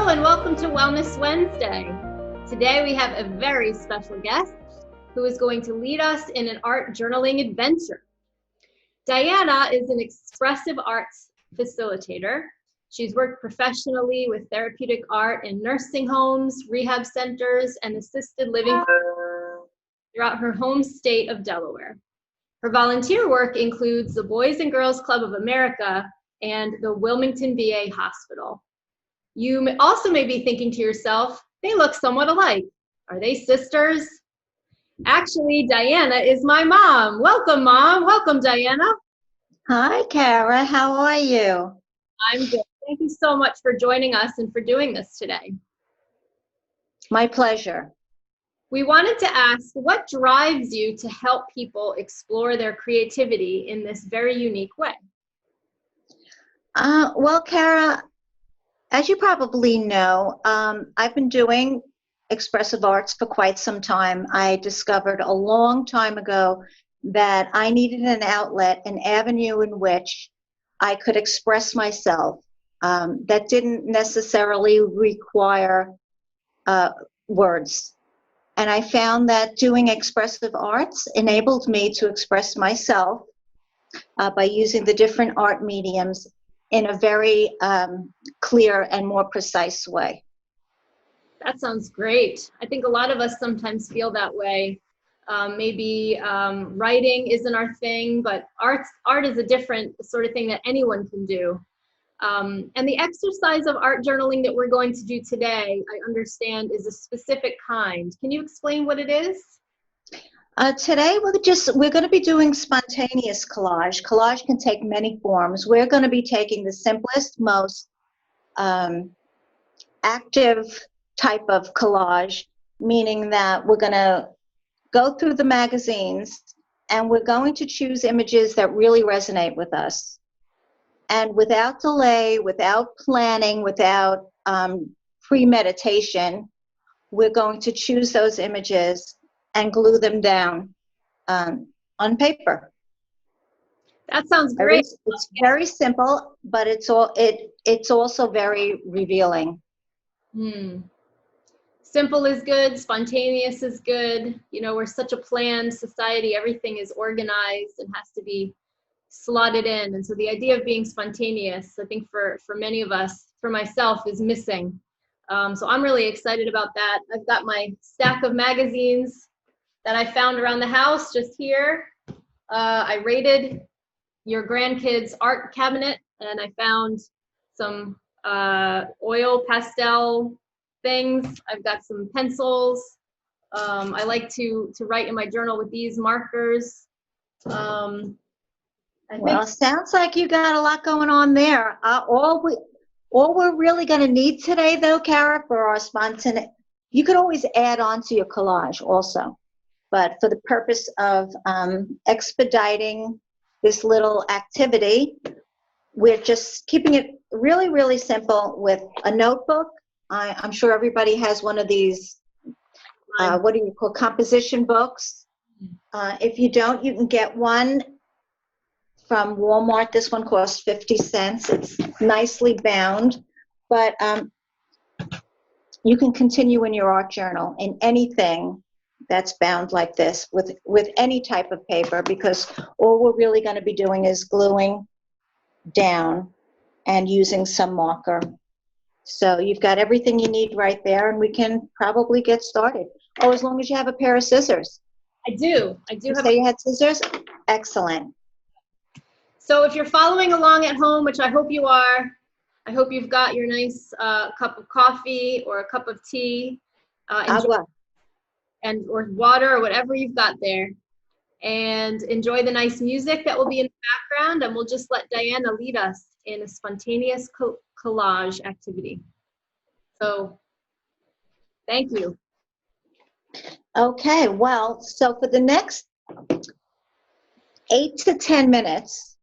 and welcome to Wellness Wednesday. Today we have a very special guest who is going to lead us in an art journaling adventure. Diana is an expressive arts facilitator. She's worked professionally with therapeutic art in nursing homes, rehab centers, and assisted living throughout her home state of Delaware. Her volunteer work includes the Boys and Girls Club of America and the Wilmington VA Hospital. You also may be thinking to yourself, they look somewhat alike. Are they sisters? Actually, Diana is my mom. Welcome, Mom. Welcome, Diana. Hi, Cara. How are you? I'm good. Thank you so much for joining us and for doing this today. My pleasure. We wanted to ask, what drives you to help people explore their creativity in this very unique way? Well, Cara, as you probably know, I've been doing expressive arts for quite some time. I discovered a long time ago that I needed an outlet, an avenue in which I could express myself that didn't necessarily require words. And I found that doing expressive arts enabled me to express myself by using the different art mediums in a very clear and more precise way. That sounds great. I think a lot of us sometimes feel that way. Maybe writing isn't our thing, but art is a different sort of thing that anyone can do. And the exercise of art journaling that we're going to do today, I understand, is a specific kind. Can you explain what it is? Today we're going to be doing spontaneous collage. Collage can take many forms. We're going to be taking the simplest, most active type of collage, meaning that we're going to go through the magazines and we're going to choose images that really resonate with us. And without delay, without planning, without premeditation, we're going to choose those images and glue them down on paper. That sounds great. It's very simple, but it's also very revealing. Simple is good, spontaneous is good. You know, we're such a planned society, everything is organized and has to be slotted in. And so the idea of being spontaneous, I think for many of us, for myself, is missing. So I'm really excited about that. I've got my stack of magazines that I found around the house just here. I raided your grandkids' art cabinet and I found some oil pastel things. I've got some pencils. I like to write in my journal with these markers. Well, sounds like you got a lot going on there. All we're really going to need today, though, Cara, for our spontaneous, you could always add on to your collage also. But for the purpose of expediting this little activity, we're just keeping it really, really simple with a notebook. I'm sure everybody has one of these, what do you call, composition books. If you don't, you can get one from Walmart. This one costs 50 cents. It's nicely bound, but you can continue in your art journal in anything that's bound like this with any type of paper, because all we're really going to be doing is gluing down and using some marker. So you've got everything you need right there, and we can probably get started. Oh, as long as you have a pair of scissors. I do. You say you had scissors? Excellent. So if you're following along at home, which I hope you are, I hope you've got your nice cup of coffee or a cup of tea. Or water or whatever you've got there, and enjoy the nice music that will be in the background, and we'll just let Diana lead us in a spontaneous collage activity. So thank you. Okay, well, so for the next 8 to 10 minutes,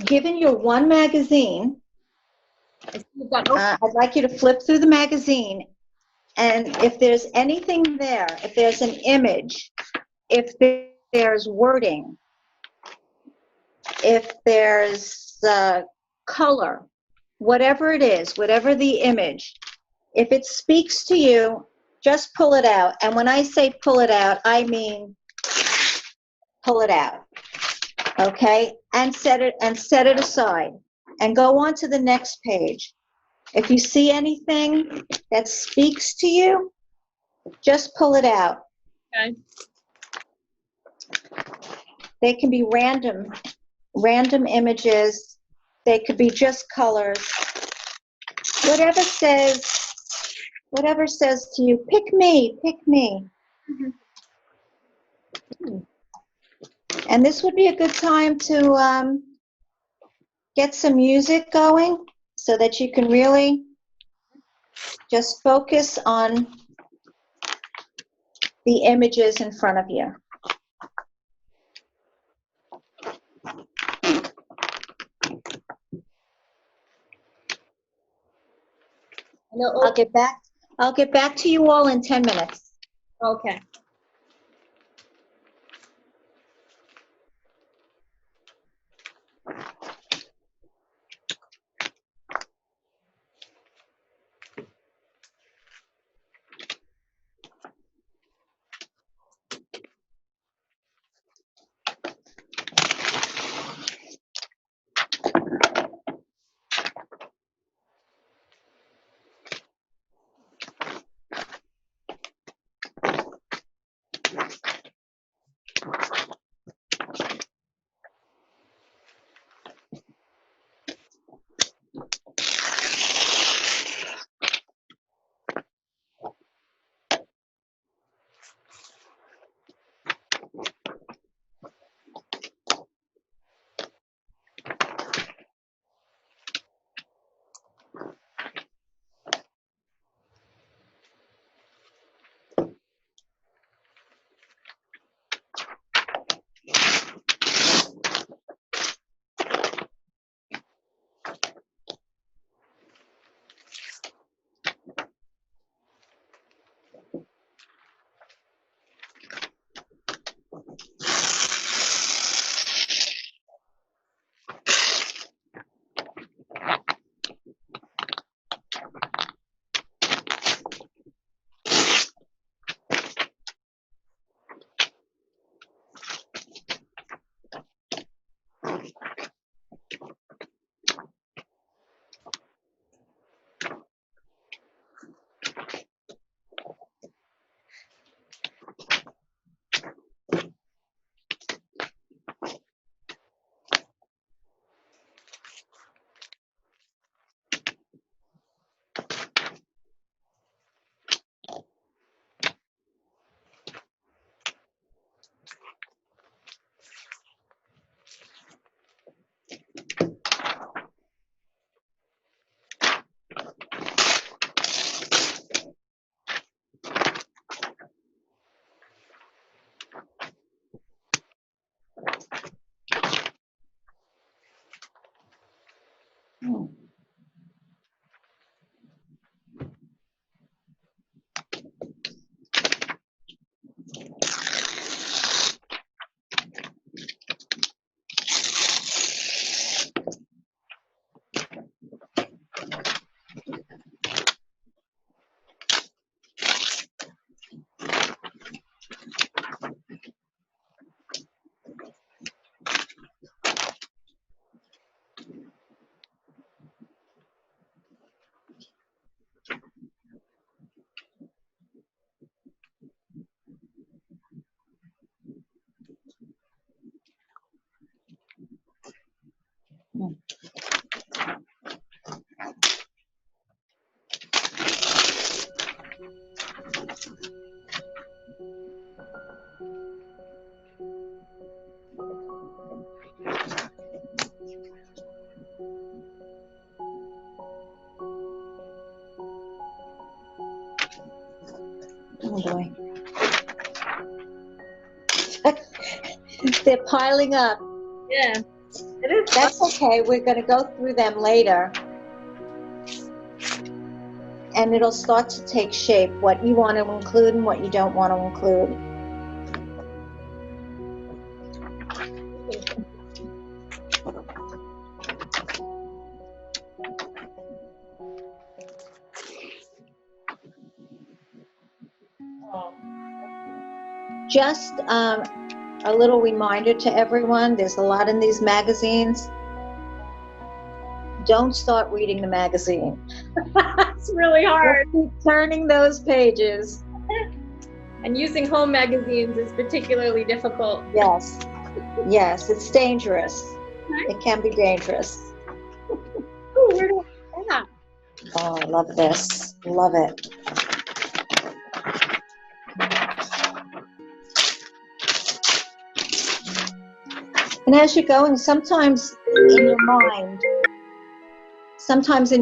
given your one magazine, I'd like you to flip through the magazine. And if there's anything there, if there's an image, if there's wording, if there's color, whatever it is, whatever the image, If it speaks to you, just pull it out. And when I say pull it out, I mean pull it out. Okay? And set it aside. And go on to the next page. If you see anything that speaks to you, just pull it out. Okay. They can be random images. They could be just colors. Whatever says to you, pick me. Mhm. And this would be a good time to get some music going so that you can really just focus on the images in front of you. I'll get back to you all in 10 minutes. Okay. Oh boy. They're piling up. Yeah. It is. That's okay. We're going to go through them later. And it'll start to take shape, what you want to include and what you don't want to include. Just a little reminder to everyone, there's a lot in these magazines. Don't start reading the magazine. It's really hard. Just keep turning those pages. And using home magazines is particularly difficult. Yes, yes, it's dangerous. It can be dangerous. Oh, where do I put that? Oh, I love this. Love it. And as you're going, sometimes in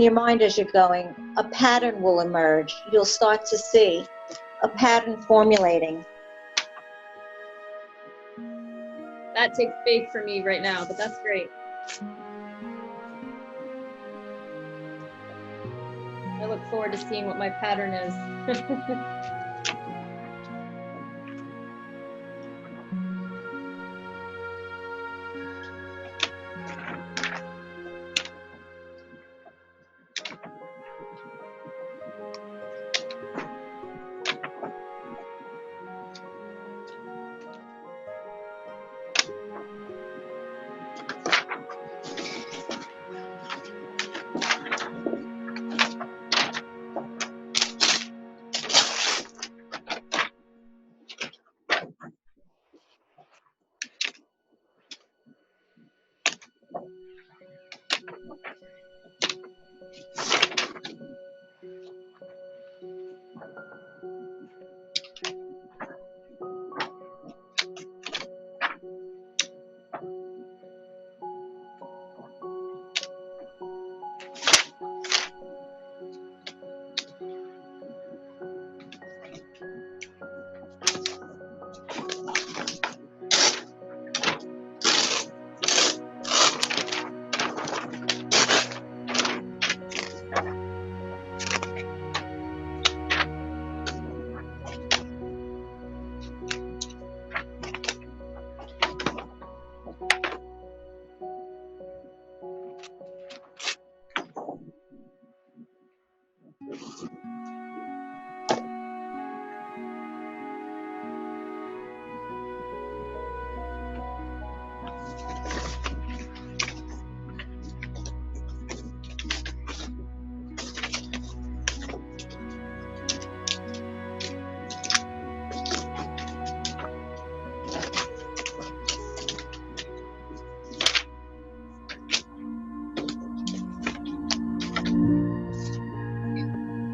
your mind as you're going, a pattern will emerge. You'll start to see a pattern formulating. That takes faith for me right now, but that's great. I look forward to seeing what my pattern is.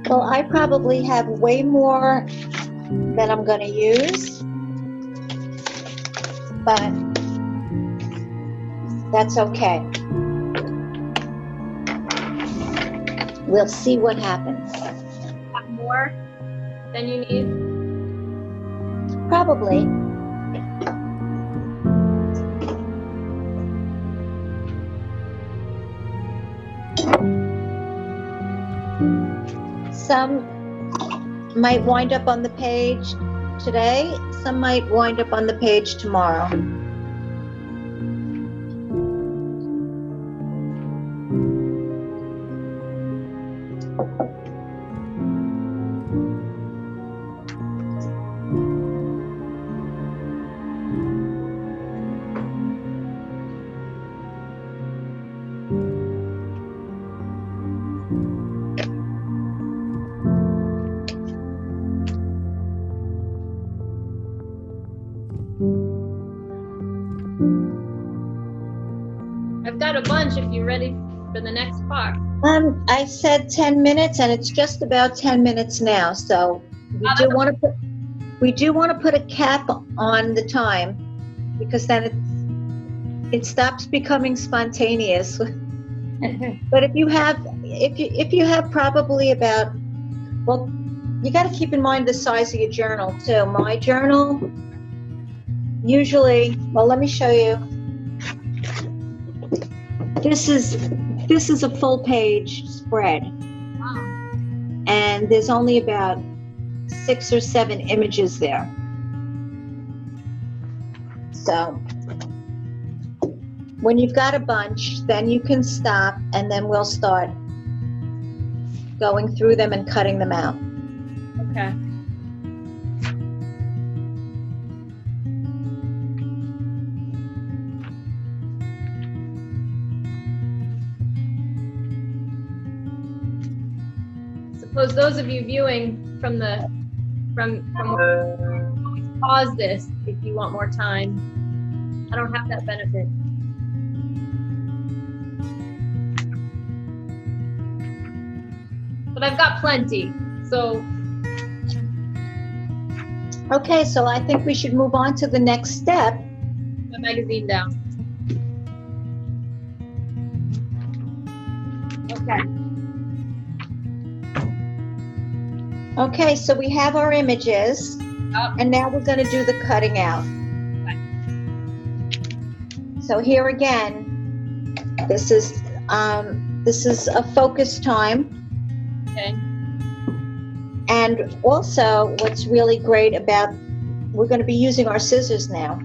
Well, I probably have way more that I'm going to use, but that's okay. We'll see what happens. Have more than you need? Probably. Some might wind up on the page today, some might wind up on the page tomorrow. I've got a bunch if you're ready for the next part. I said 10 minutes, and it's just about 10 minutes now. So we do want to put a cap on the time, because then it stops becoming spontaneous. But if you have probably about, well, you got to keep in mind the size of your journal too. My journal usually, well, let me show you. This is a full page spread. Wow. And there's only about 6 or 7 images there. So when you've got a bunch, then you can stop, and then we'll start going through them and cutting them out. Okay. suppose those of you viewing from always pause this if you want more time. I don't have that benefit. But I've got plenty, so. Okay, so I think we should move on to the next step. My magazine down. Okay. Okay, so we have our images, and now we're going to do the cutting out. So here again, this is a focus time. Okay. And also, what's really great about, we're going to be using our scissors now.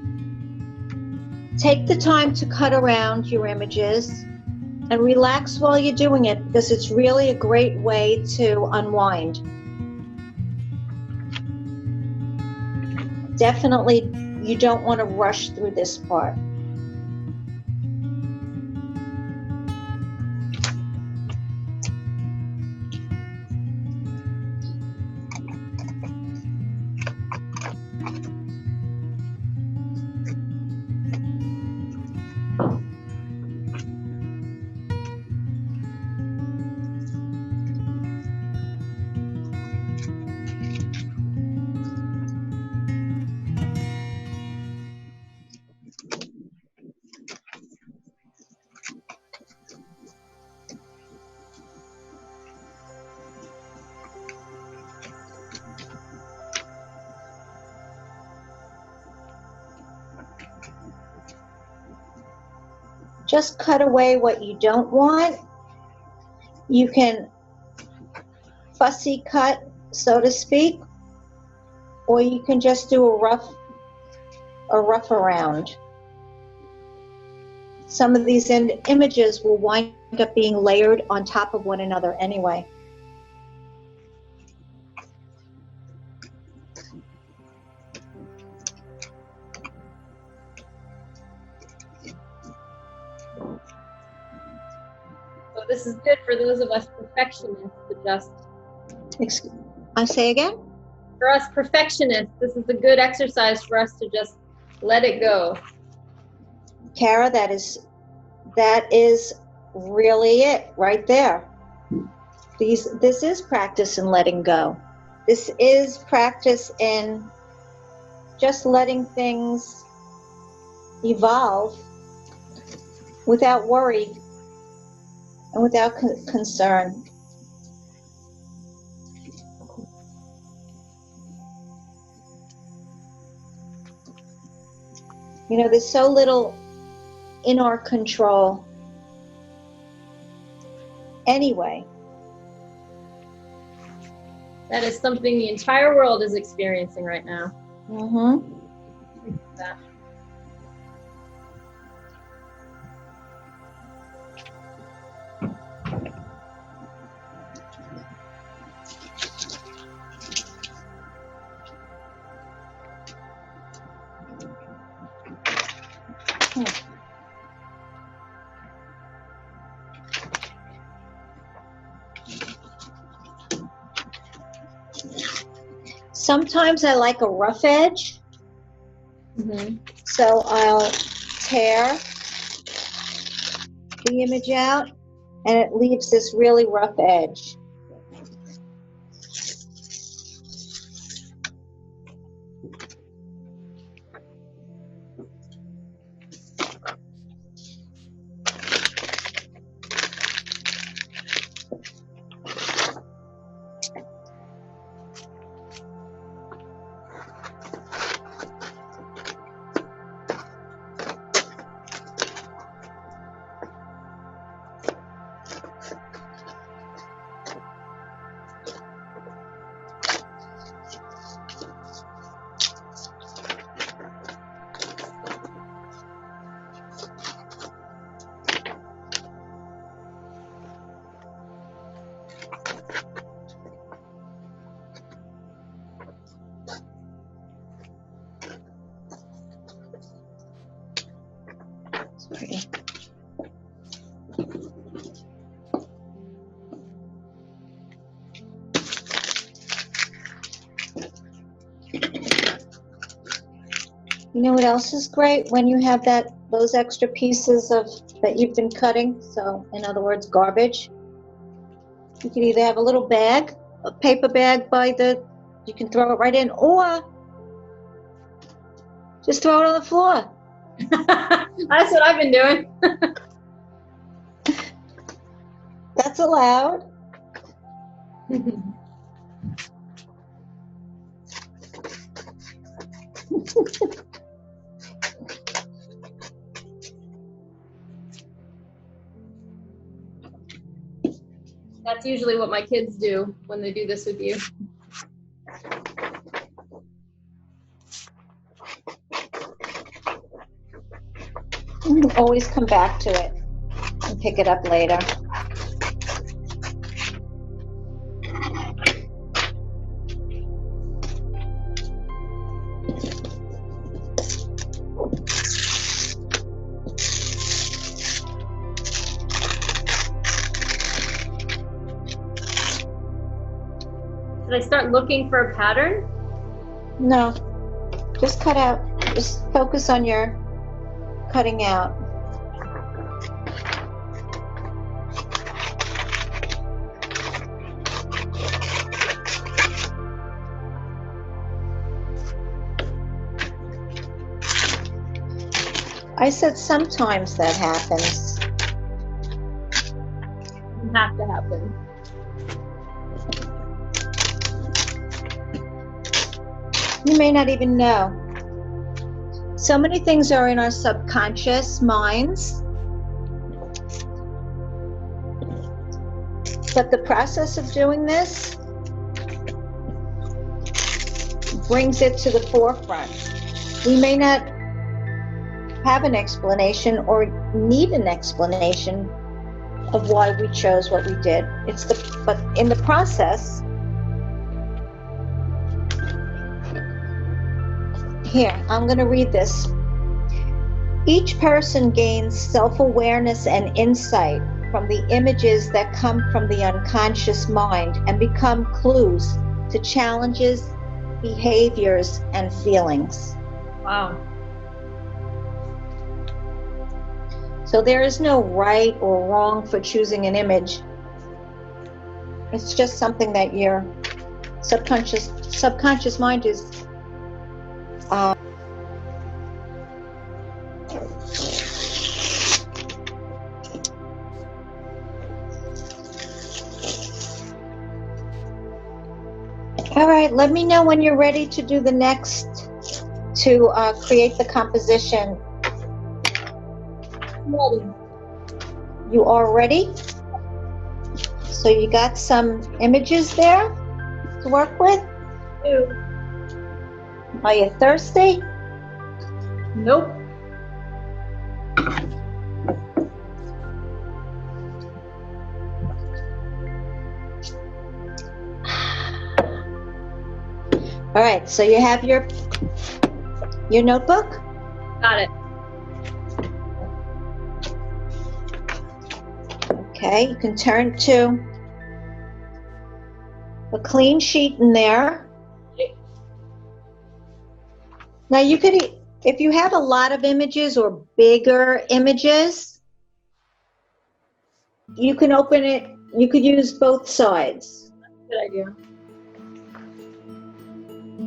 Take the time to cut around your images and relax while you're doing it, because it's really a great way to unwind. Definitely, you don't want to rush through this part. Just cut away what you don't want. You can fussy cut, so to speak, or you can just do a rough around. Some of these images will wind up being layered on top of one another anyway. So this is good for those of us perfectionists to just. I say again? For us perfectionists, this is a good exercise for us to just let it go. Cara, that is really it right there. This is practice in letting go. This is practice in just letting things evolve without worry and without concern. You know, there's so little in our control anyway. That is something the entire world is experiencing right now. Mm-hmm. That. Sometimes I like a rough edge, so I'll tear the image out and it leaves this really rough edge. Sorry. You know what else is great? When you have those extra pieces that you've been cutting, so in other words, garbage, you can either have a little bag, a paper bag you can throw it right in, or just throw it on the floor. That's what I've been doing. That's allowed. That's usually what my kids do when they do this with you. You can always come back to it and pick it up later. Should I start looking for a pattern? No, just cut out. Just focus on your cutting out. I said sometimes that happens. Doesn't have to happen. You may not even know. So many things are in our subconscious minds. But the process of doing this brings it to the forefront. We may not have an explanation or need an explanation of why we chose what we did. But in the process, here, I'm going to read this. Each person gains self-awareness and insight from the images that come from the unconscious mind and become clues to challenges, behaviors, and feelings. Wow. So there is no right or wrong for choosing an image. It's just something that your subconscious mind is All right, let me know when you're ready to do the next, to create the composition. Ready. You are ready? So you got some images there to work with? Ew. Are you thirsty? Nope. All right, so you have your notebook? Got it. Okay, you can turn to a clean sheet in there. Now you could, if you have a lot of images or bigger images, you can open it, you could use both sides. Good idea.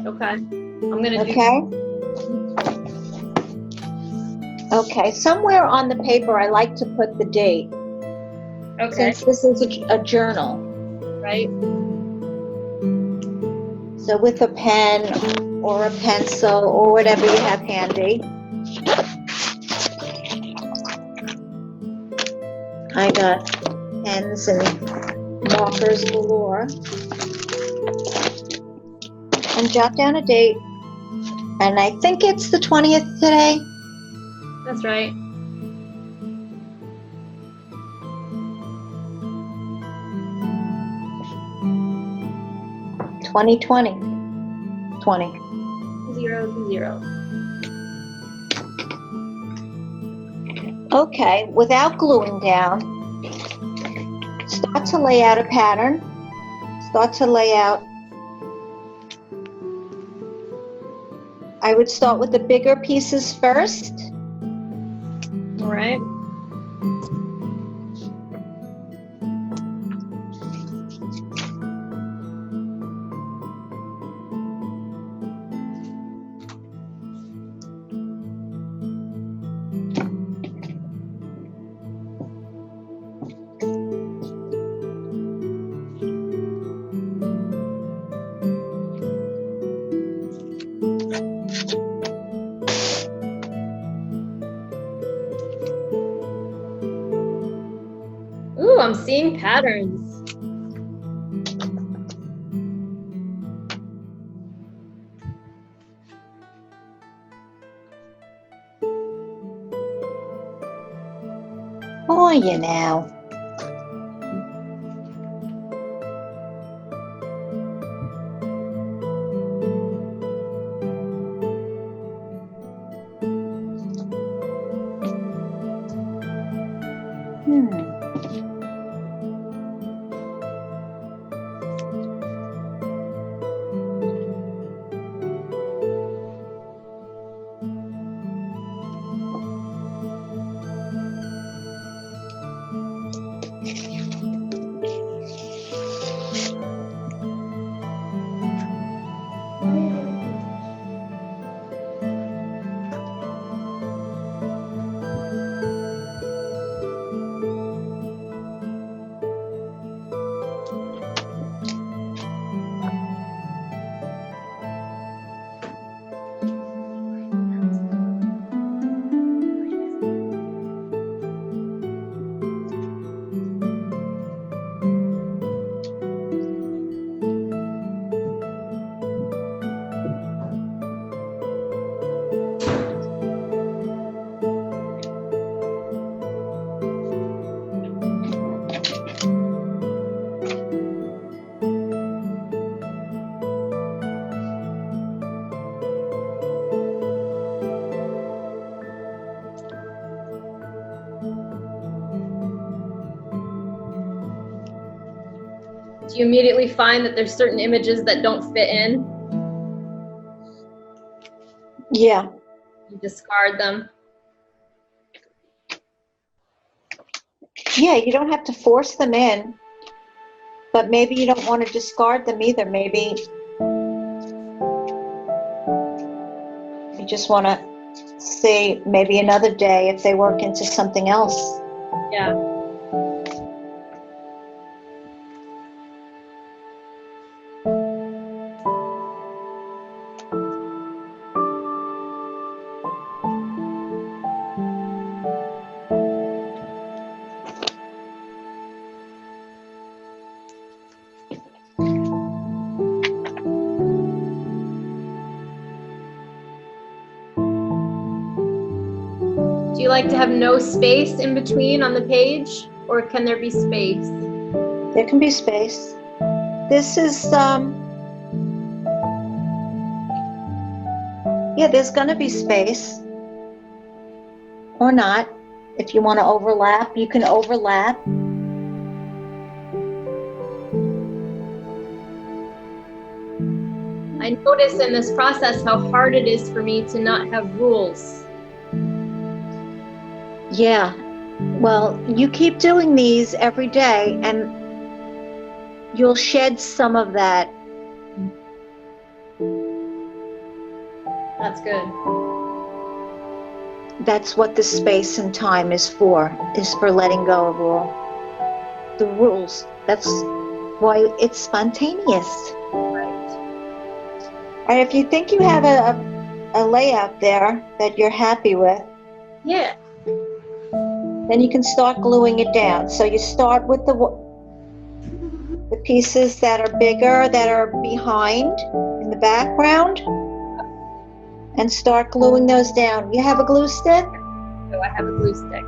Okay. I'm gonna do. Okay, somewhere on the paper I like to put the date. Okay. Since this is a journal. Right. So with a pen or a pencil or whatever you have handy. I got pens and markers galore. And jot down a date. And I think it's the 20th today. That's right. Twenty. 0 Okay, without gluing down, start to lay out a pattern. Start to lay out I would start with the bigger pieces first. All right. Ooh, I'm seeing patterns. Oh, you know. Do you immediately find that there's certain images that don't fit in? Yeah. You discard them? Yeah, you don't have to force them in, but maybe you don't want to discard them either. Maybe you just want to see maybe another day if they work into something else. Yeah. Do you like to have no space in between on the page, or can there be space? There can be space. This is, yeah, there's going to be space. Or not. If you want to overlap, you can overlap. I notice in this process how hard it is for me to not have rules. Yeah. Well, you keep doing these every day and you'll shed some of that. That's good. That's what the space and time is for letting go of all the rules. That's why it's spontaneous. Right. All right, if you think you have a layout there that you're happy with, Yeah. then you can start gluing it down. So you start with the pieces that are bigger, that are behind in the background, and start gluing those down. You have a glue stick? So I have a glue stick.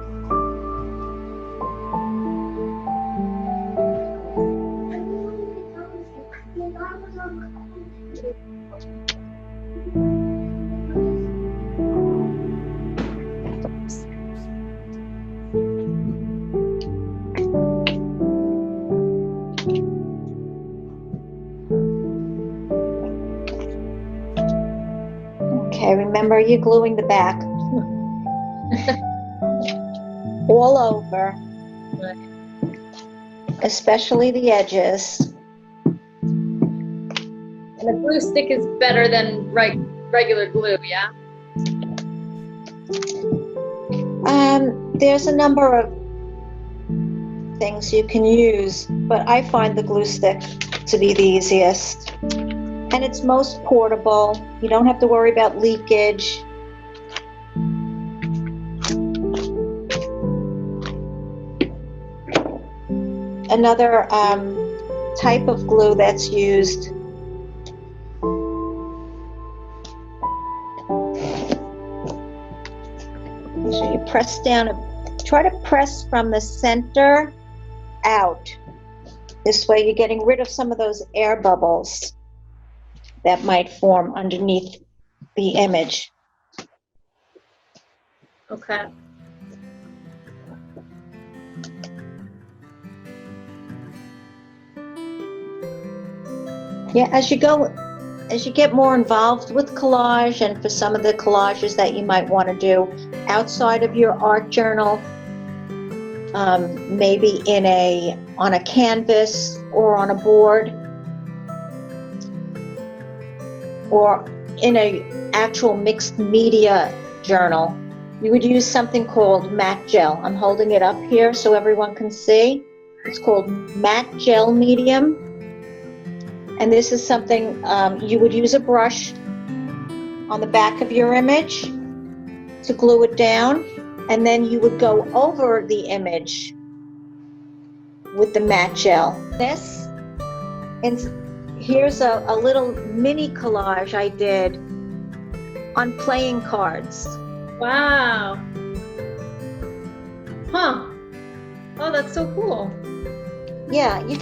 Okay, Remember, you're gluing the back all over, especially the edges. And the glue stick is better than regular glue, yeah? There's a number of things you can use, but I find the glue stick to be the easiest. And it's most portable. You don't have to worry about leakage. Another type of glue that's used so you press down, try to press from the center out. This way you're getting rid of some of those air bubbles that might form underneath the image. Okay. Yeah, as you get more involved with collage, and for some of the collages that you might want to do outside of your art journal, maybe on a canvas or on a board, or in a actual mixed media journal, you would use something called matte gel. I'm holding it up here so everyone can see. It's called matte gel medium. And this is something you would use a brush on the back of your image to glue it down, and then you would go over the image with the matte gel. And here's a little mini collage I did on playing cards. Wow. Huh. Oh, that's so cool. Yeah, you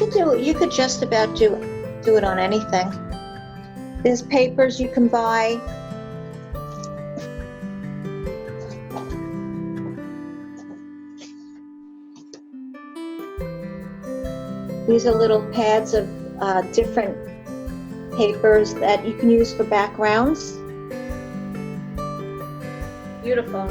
could just about do it on anything. There's papers you can buy. These are little pads of different papers that you can use for backgrounds. Beautiful.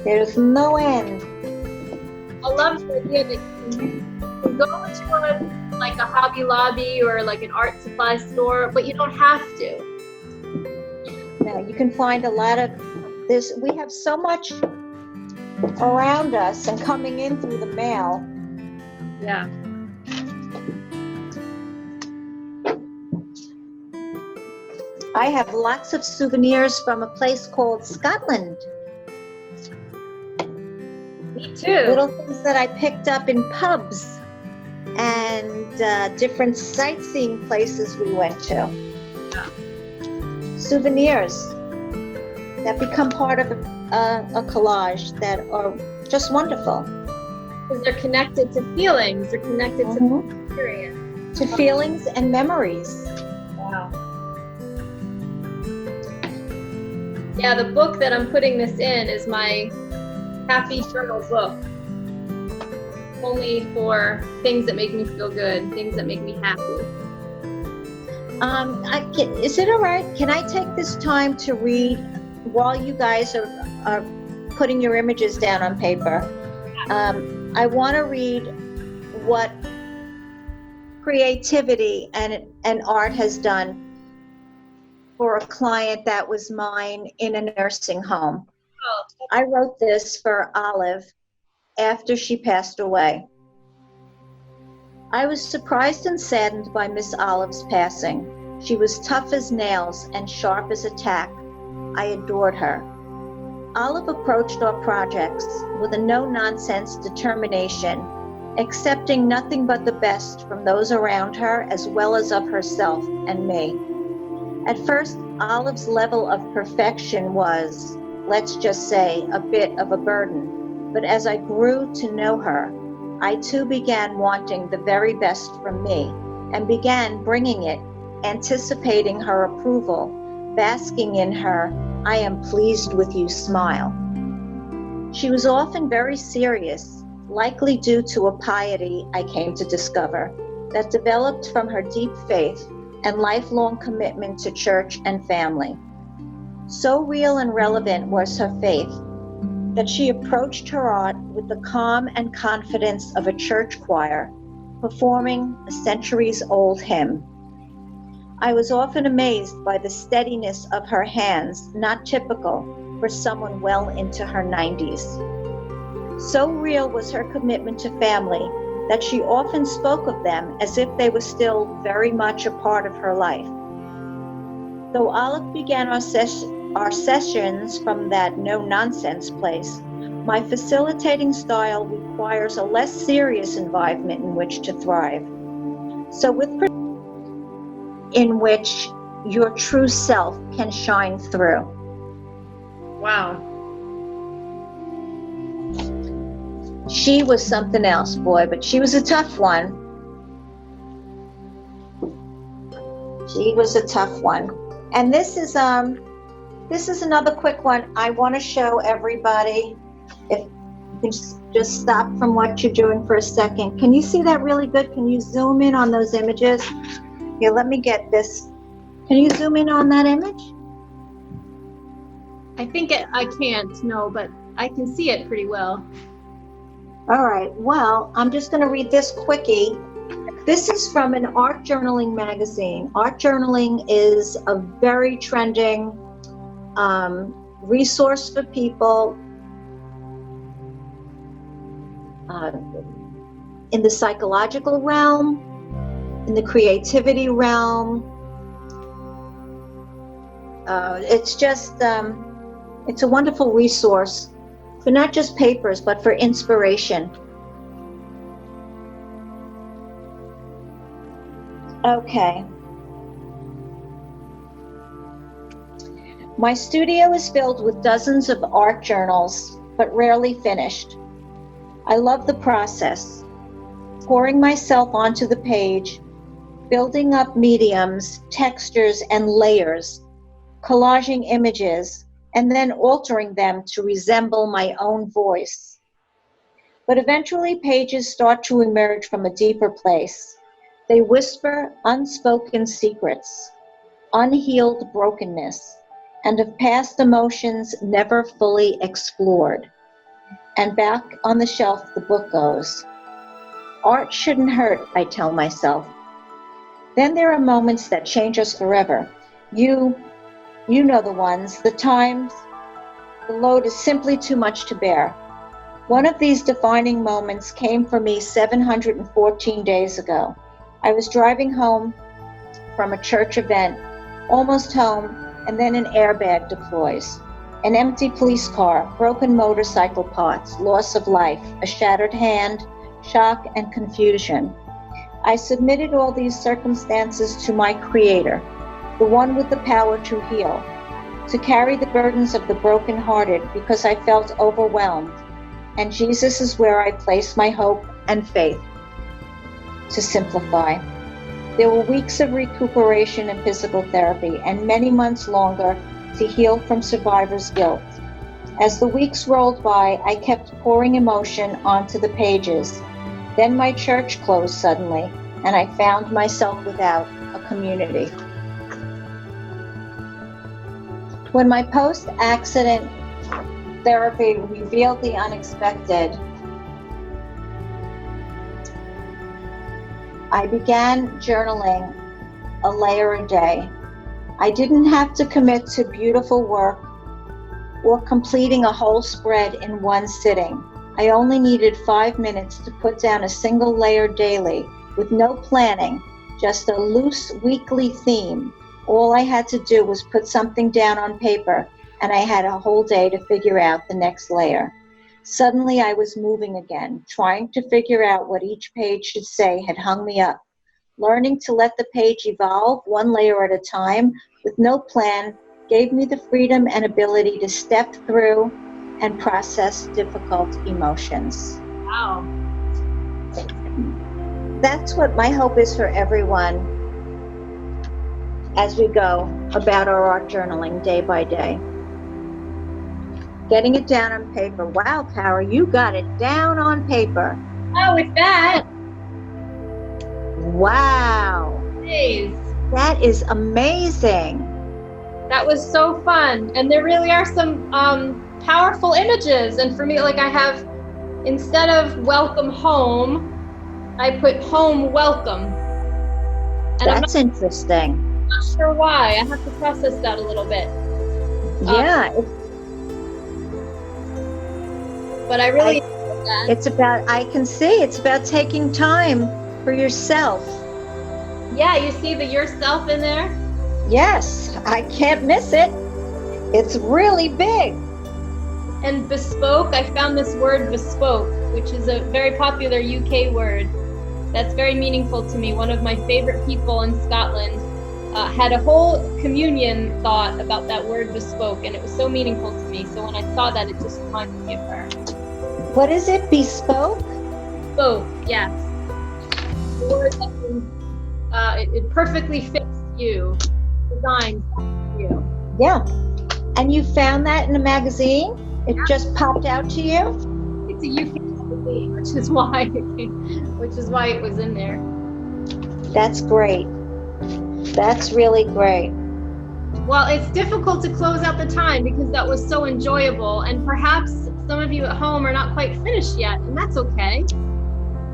There's no end. I love the idea that you can go into like a Hobby Lobby or like an art supply store, but you don't have to. No, you can find a lot of this. We have so much around us and coming in through the mail. Yeah. I have lots of souvenirs from a place called Scotland. Me too. Little things that I picked up in pubs and different sightseeing places we went to. Yeah. Souvenirs that become part of a collage that are just wonderful. Because they're connected to feelings, they're connected to experience. To feelings and memories. Wow. Yeah, the book that I'm putting this in is my happy journal book. Only for things that make me feel good, things that make me happy. Is it all right? Can I take this time to read while you guys are putting your images down on paper? I want to read what creativity and art has done for a client that was mine in a nursing home. Oh. I wrote this for Olive after she passed away. I was surprised and saddened by Miss Olive's passing. She was tough as nails and sharp as a tack. I adored her. Olive approached our projects with a no-nonsense determination, accepting nothing but the best from those around her as well as of herself and me. At first, Olive's level of perfection was, let's just say, a bit of a burden. But as I grew to know her, I too began wanting the very best from me and began bringing it, anticipating her approval, basking in her, I am pleased with you smile. She was often very serious, likely due to a piety I came to discover. that developed from her deep faith and lifelong commitment to church and family. So real and relevant was her faith that she approached her art with the calm and confidence of a church choir performing a centuries-old hymn. I was often amazed by the steadiness of her hands, not typical for someone well into her 90s. So real was her commitment to family that she often spoke of them as if they were still very much a part of her life. Though Olive began our sessions from that no-nonsense place, my facilitating style requires a less serious environment in which to thrive. So in which your true self can shine through. Wow. She was something else, boy, but she was a tough one. She was a tough one. And this is another quick one I want to show everybody. If you can just stop from what you're doing for a second. Can you see that really good? Can you zoom in on those images? Here, let me get this. Can you zoom in on that image? I think I can't, no, but I can see it pretty well. All right, well, I'm just going to read this quickie. This is from an art journaling magazine. Art journaling is a very trending resource for people in the psychological realm, in the creativity realm. It's just, it's a wonderful resource for not just papers, but for inspiration. Okay. My studio is filled with dozens of art journals, but rarely finished. I love the process, pouring myself onto the page, building up mediums, textures, and layers, collaging images, and then altering them to resemble my own voice. But eventually pages start to emerge from a deeper place. They whisper unspoken secrets, unhealed brokenness, and of past emotions never fully explored. And back on the shelf the book goes. Art shouldn't hurt, I tell myself. Then there are moments that change us forever. You know the ones, the times the load is simply too much to bear. One of these defining moments came for me 714 days ago. I was driving home from a church event, almost home, and then an airbag deploys. An empty police car, broken motorcycle parts, loss of life, a shattered hand, shock and confusion. I submitted all these circumstances to my Creator, the one with the power to heal, to carry the burdens of the brokenhearted because I felt overwhelmed. And Jesus is where I place my hope and faith. To simplify, there were weeks of recuperation and physical therapy and many months longer to heal from survivor's guilt. As the weeks rolled by, I kept pouring emotion onto the pages. Then my church closed suddenly, and I found myself without a community. When my post-accident therapy revealed the unexpected, I began journaling a layer a day. I didn't have to commit to beautiful work or completing a whole spread in one sitting. I only needed 5 minutes to put down a single layer daily with no planning, just a loose weekly theme. All I had to do was put something down on paper, and I had a whole day to figure out the next layer. Suddenly I was moving again, trying to figure out what each page should say had hung me up. Learning to let the page evolve one layer at a time with no plan gave me the freedom and ability to step through and process difficult emotions. Wow. That's what my hope is for everyone as we go about our art journaling day by day. Getting it down on paper. Wow, Cara, you got it down on paper. Oh, with that. Wow. Days. That is amazing. That was so fun. And there really are some powerful images. And for me, like I have, instead of welcome home, I put home welcome. And That's interesting. not sure why. I have to process that a little bit. Yeah. But I really enjoyed that. It's about, I can see, it's about taking time for yourself. Yeah, you see the yourself in there? Yes, I can't miss it. It's really big. And bespoke, I found this word bespoke, which is a very popular UK word that's very meaningful to me. One of my favorite people in Scotland had a whole communion thought about that word bespoke, and it was so meaningful to me. So when I saw that, it just reminded me of her. What is it? Bespoke? Bespoke, yes. The word that means, it perfectly fits you, designed for you. Yeah. And you found that in a magazine? It just popped out to you? It's a UK magazine, which is why it was in there. That's great. That's really great. Well, it's difficult to close out the time because that was so enjoyable, and perhaps some of you at home are not quite finished yet, and that's okay.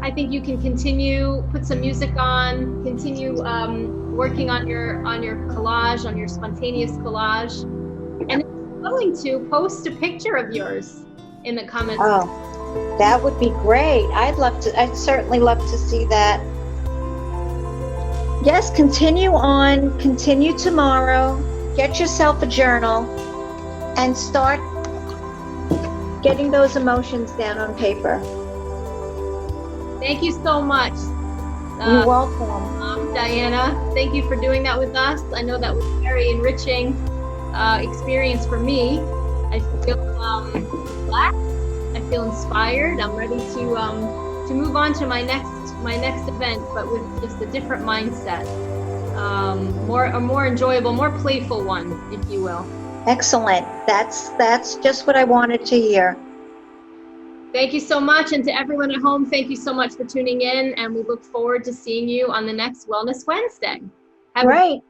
I think you can continue, put some music on, continue working on your collage, on your spontaneous collage, and if you're willing to, post a picture of yours in the comments. Oh, that would be great. I'd certainly love to see that. Yes, continue on, continue tomorrow, get yourself a journal, and start getting those emotions down on paper. Thank you so much. You're welcome. Diana, thank you for doing that with us. I know that was a very enriching experience for me. I feel relaxed. I feel inspired. I'm ready to move on to my next event, but with just a different mindset, a more enjoyable, more playful one, if you will. Excellent. That's just what I wanted to hear. Thank you so much, and to everyone at home, thank you so much for tuning in, and we look forward to seeing you on the next Wellness Wednesday. Great.